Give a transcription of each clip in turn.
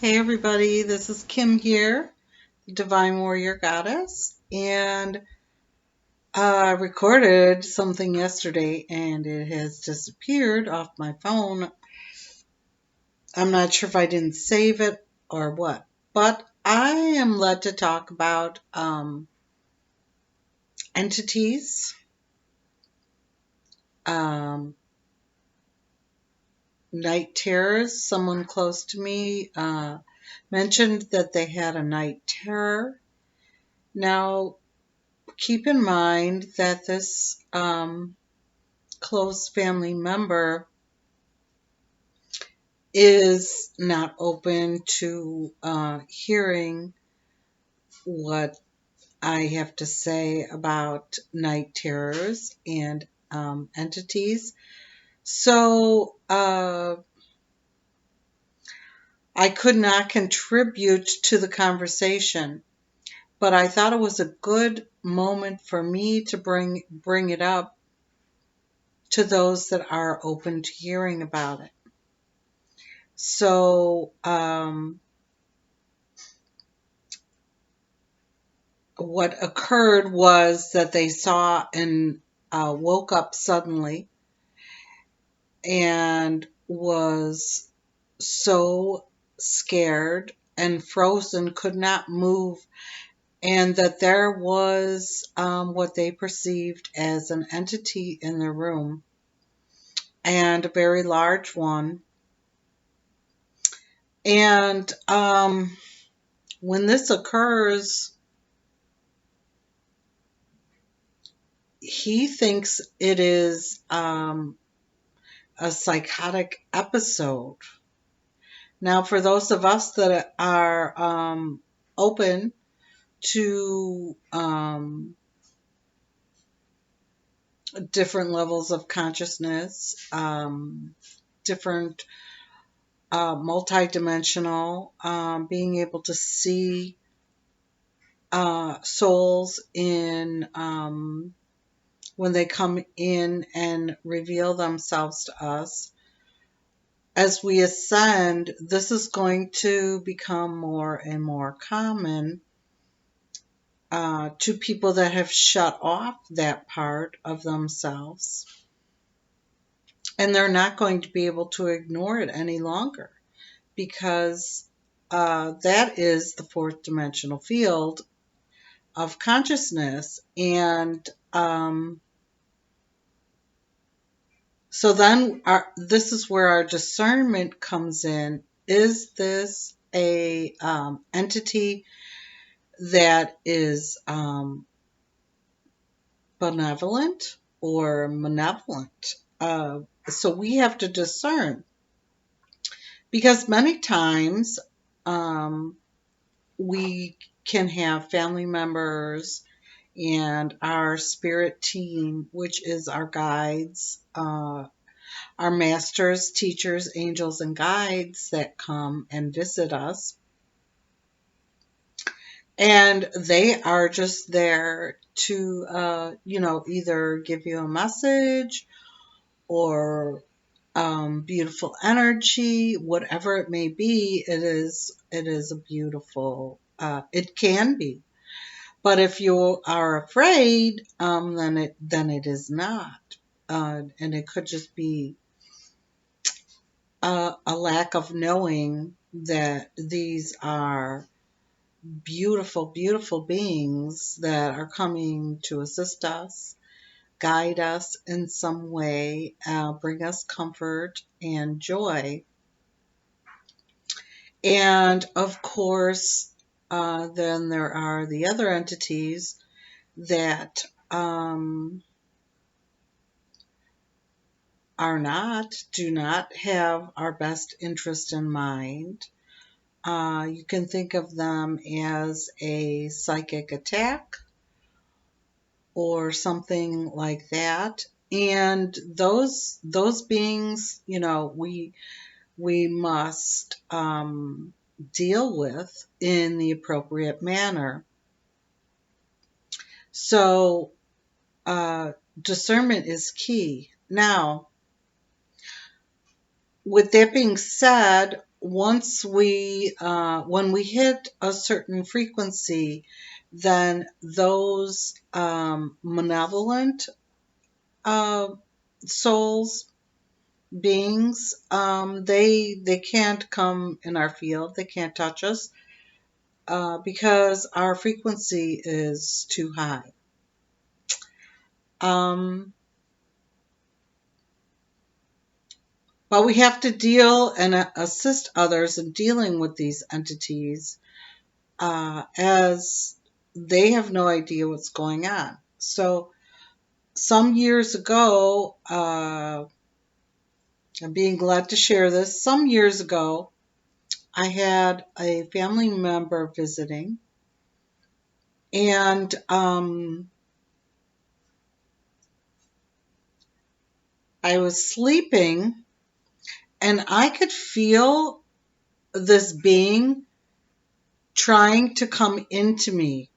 Hey everybody, this is Kim here, the Divine Warrior Goddess, and I recorded something yesterday and it has disappeared off my phone. I'm not sure if I didn't save it or what, but I am led to talk about entities, um, night terrors. Someone close to me mentioned that they had a night terror. Now, keep in mind that this close family member is not open to hearing what I have to say about night terrors and entities. So I could not contribute to the conversation, but I thought it was a good moment for me to bring it up to those that are open to hearing about it. So what occurred was that they saw and woke up suddenly and was so scared and frozen, could not move, and that there was what they perceived as an entity in their room, and a very large one. And when this occurs, he thinks it is a psychotic episode. Now, for those of us that are open to different levels of consciousness, different multidimensional, being able to see souls in when they come in and reveal themselves to us. As we ascend, this is going to become more and more common to people that have shut off that part of themselves. And they're not going to be able to ignore it any longer because that is the fourth dimensional field of consciousness. And so then this is where our discernment comes in. Is this a entity that is benevolent or malevolent? So we have to discern, because many times um, we can have family members and our spirit team, which is our guides, our masters, teachers, angels, and guides that come and visit us. And they are just there to, either give you a message or beautiful energy, whatever it may be. It is a beautiful. It can be, but if you are afraid, then it is not, and it could just be a lack of knowing that these are beautiful, beautiful beings that are coming to assist us, guide us in some way, bring us comfort and joy. And of course, then there are the other entities that do not have our best interest in mind. You can think of them as a psychic attack or something like that. And those beings, we must deal with in the appropriate manner. So discernment is key. Now, with that being said, once when we hit a certain frequency, then those malevolent uh, souls, beings, they can't come in our field. They can't touch us because our frequency is too high. Um, but we have to deal and assist others in dealing with these entities as they have no idea what's going on. So some years ago, I'm being glad to share this. Some years ago, I had a family member visiting, and I was sleeping, and I could feel this being trying to come into me,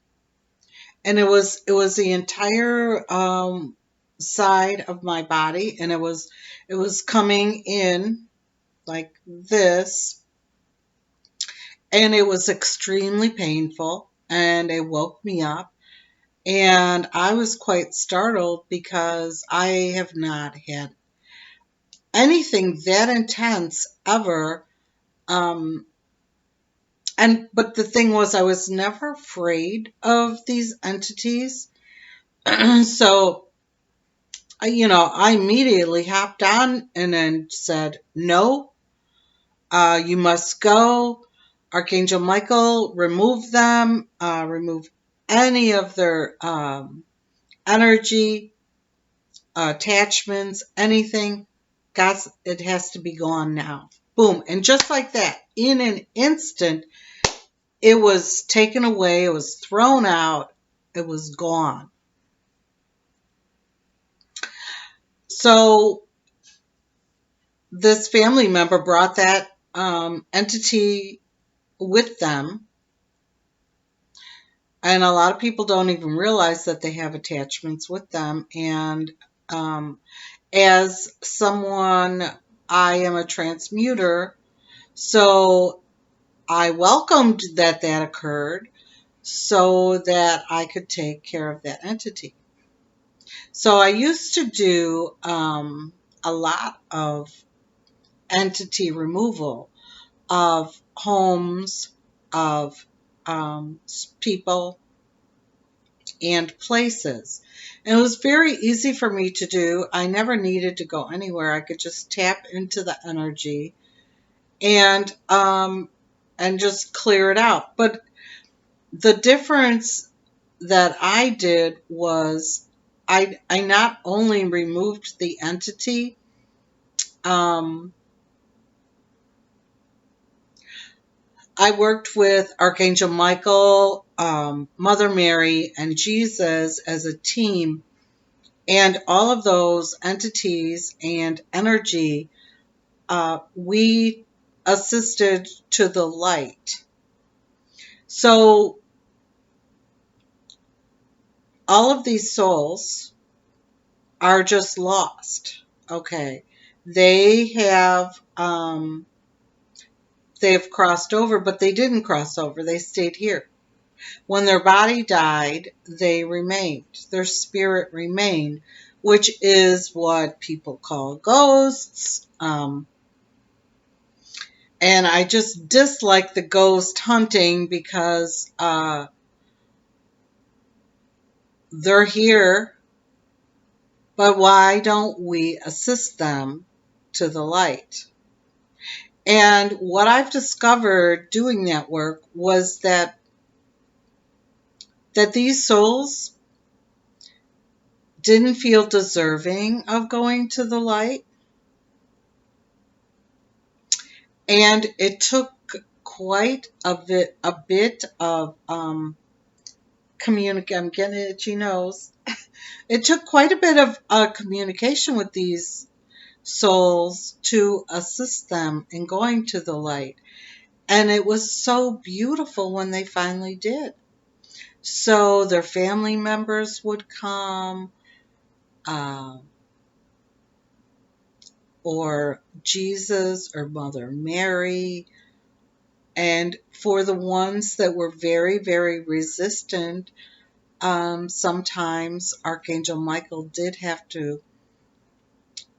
and it was the entire side of my body, and it was coming in like this, and it was extremely painful, and it woke me up, and I was quite startled because I have not had anything that intense ever. um but the thing was, I was never afraid of these entities. So I immediately hopped on and then said, no, you must go. Archangel Michael, remove them, remove any of their energy, attachments, anything. Guys, it has to be gone now. Boom. And just like that, in an instant, it was taken away, it was thrown out, it was gone. So this family member brought that entity with them. And a lot of people don't even realize that they have attachments with them. And um, as someone, I am a transmuter, so I welcomed that occurred so that I could take care of that entity. So I used to do a lot of entity removal of homes, of people, and places. And it was very easy for me to do. I never needed to go anywhere. I could just tap into the energy and just clear it out. But the difference that I did was I not only removed the entity, um, I worked with Archangel Michael, Mother Mary, and Jesus as a team, and all of those entities and energy, we assisted to the light. So all of these souls are just lost. Okay. They have crossed over, but they didn't cross over. They stayed here. When their body died, they remained. Their spirit remained, which is what people call ghosts. And I just dislike the ghost hunting because they're here, but why don't we assist them to the light? And what I've discovered doing that work was that these souls didn't feel deserving of going to the light. And it took quite a bit of I'm getting itchy nose. It took quite a bit of communication with these souls to assist them in going to the light. And it was so beautiful when they finally did. So their family members would come. Um, or Jesus or Mother Mary. And for the ones that were very, very resistant, sometimes Archangel Michael did have to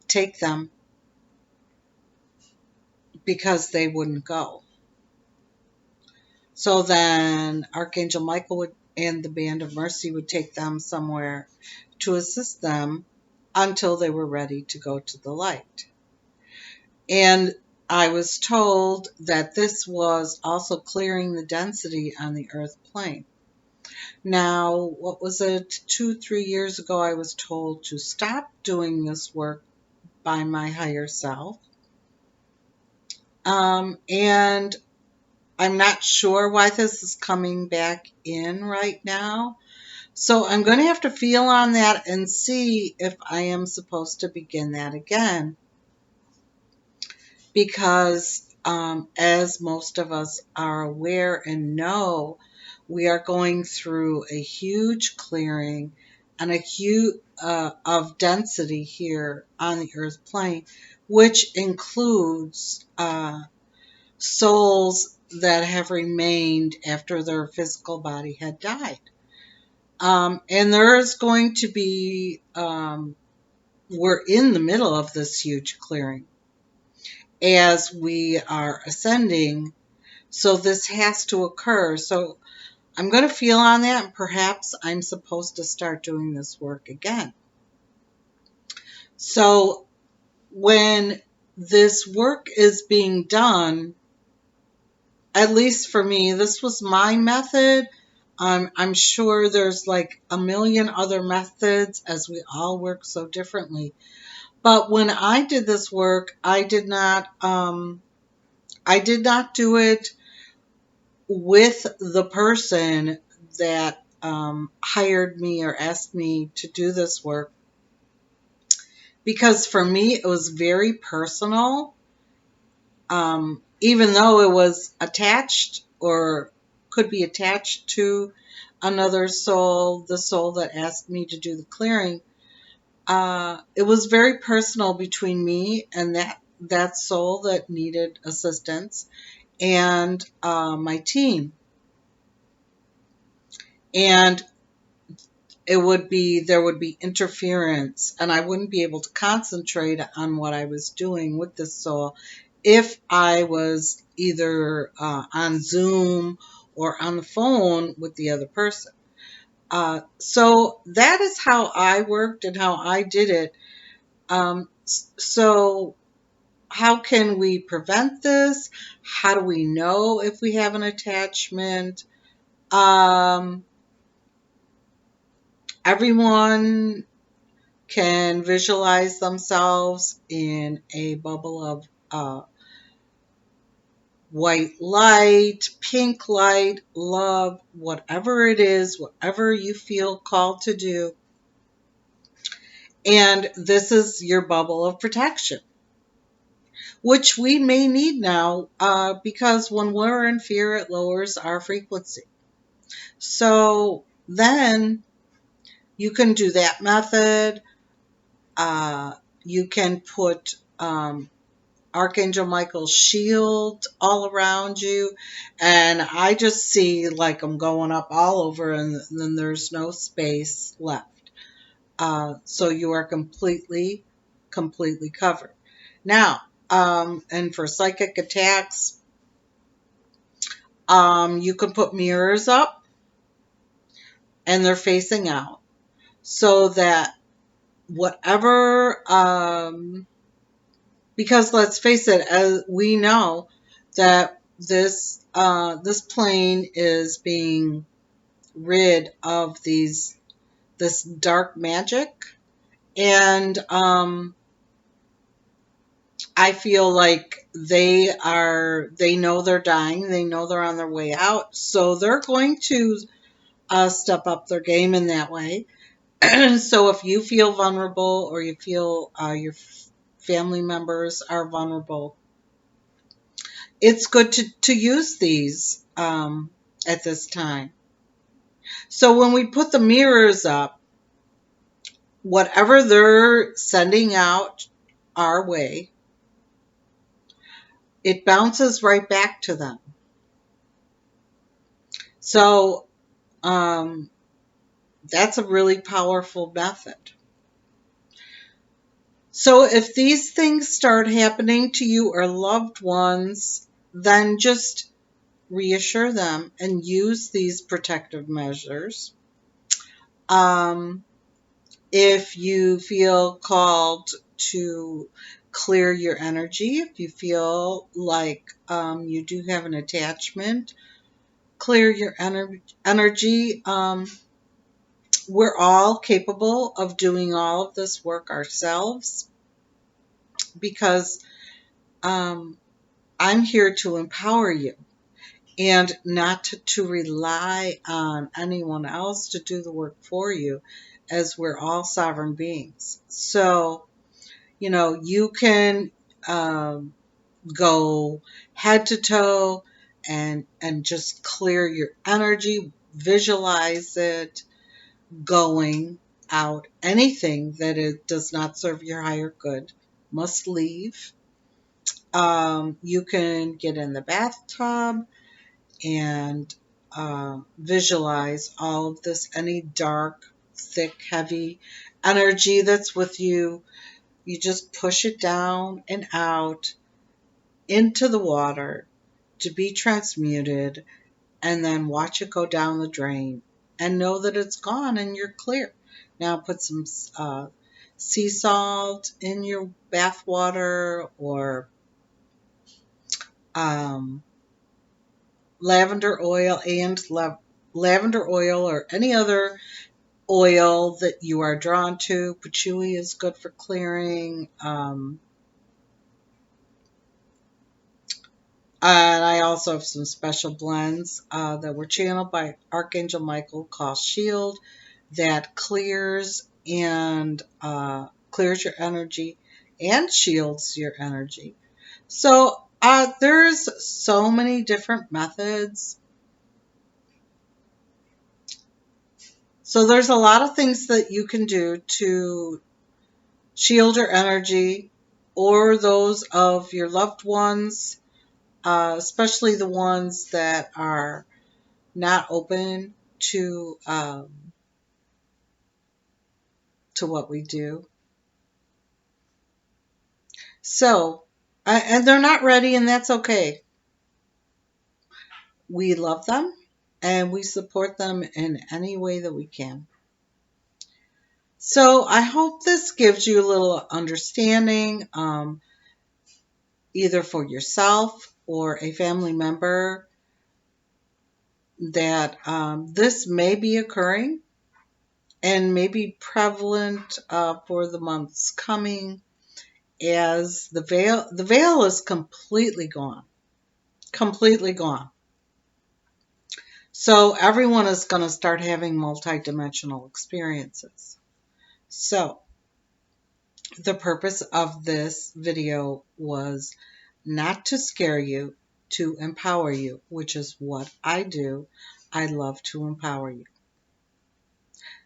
take them because they wouldn't go. So then Archangel Michael would and the Band of Mercy would take them somewhere to assist them until they were ready to go to the light. And I was told that this was also clearing the density on the earth plane. Now, what was it, 2, 3 years ago, I was told to stop doing this work by my higher self. And I'm not sure why this is coming back in right now. So I'm going to have to feel on that and see if I am supposed to begin that again. Because as most of us are aware and know, we are going through a huge clearing and a huge of density here on the earth plane, which includes souls that have remained after their physical body had died. And there's going to be, we're in the middle of this huge clearing as we are ascending. So this has to occur. So I'm going to feel on that, and perhaps I'm supposed to start doing this work again. So when this work is being done, at least for me, this was my method. I'm sure there's like a million other methods as we all work so differently. But when I did this work, I did not do it with the person that hired me or asked me to do this work, because for me it was very personal. Even though it was attached or could be attached to another soul, the soul that asked me to do the clearing, it was very personal between me and that soul that needed assistance and my team. And there would be interference, and I wouldn't be able to concentrate on what I was doing with this soul if I was either on Zoom or on the phone with the other person. So that is how I worked and how I did it. So how can we prevent this? How do we know if we have an attachment? Everyone can visualize themselves in a bubble of white light, pink light, love, whatever it is, whatever you feel called to do. And this is your bubble of protection, which we may need now because when we're in fear, it lowers our frequency. So then you can do that method. You can put Archangel Michael's shield all around you, and I just see like I'm going up all over, and then there's no space left. So you are completely covered. Now, and for psychic attacks, you can put mirrors up, and they're facing out, so that whatever, because let's face it, as we know that this plane is being rid of this dark magic, and I feel like they know they're dying, they know they're on their way out, so they're going to step up their game in that way. So if you feel vulnerable, or you feel your family members are vulnerable, it's good to use these at this time. So when we put the mirrors up, whatever they're sending out our way, it bounces right back to them. So um, that's a really powerful method. So if these things start happening to you or loved ones, then just reassure them and use these protective measures. Um, if you feel called to clear your energy, if you feel like you do have an attachment, clear your energy. We're all capable of doing all of this work ourselves because um, I'm here to empower you and not to rely on anyone else to do the work for you, as we're all sovereign beings. So, you can go head to toe and just clear your energy, visualize it going out. Anything that it does not serve your higher good must leave. You can get in the bathtub and visualize all of this, any dark, thick, heavy energy that's with you. You just push it down and out into the water to be transmuted, and then watch it go down the drain and know that it's gone and you're clear. Now put some sea salt in your bath water, or um, lavender oil lavender oil, or any other oil that you are drawn to. Patchouli is good for clearing. And I also have some special blends that were channeled by Archangel Michael called Shield, that clears your energy and shields your energy. So there's so many different methods. So there's a lot of things that you can do to shield your energy or those of your loved ones, especially the ones that are not open to what we do. So, and they're not ready, and that's okay. We love them and we support them in any way that we can. So, I hope this gives you a little understanding, either for yourself or a family member, that this may be occurring and may be prevalent for the months coming, as the veil is completely gone. Completely gone. So everyone is going to start having multidimensional experiences. So the purpose of this video was not to scare you, to empower you, which is what I do. I love to empower you.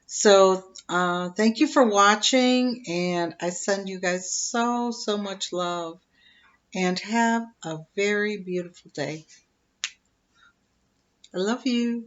So thank you for watching, and I send you guys so, so much love, and have a very beautiful day. I love you.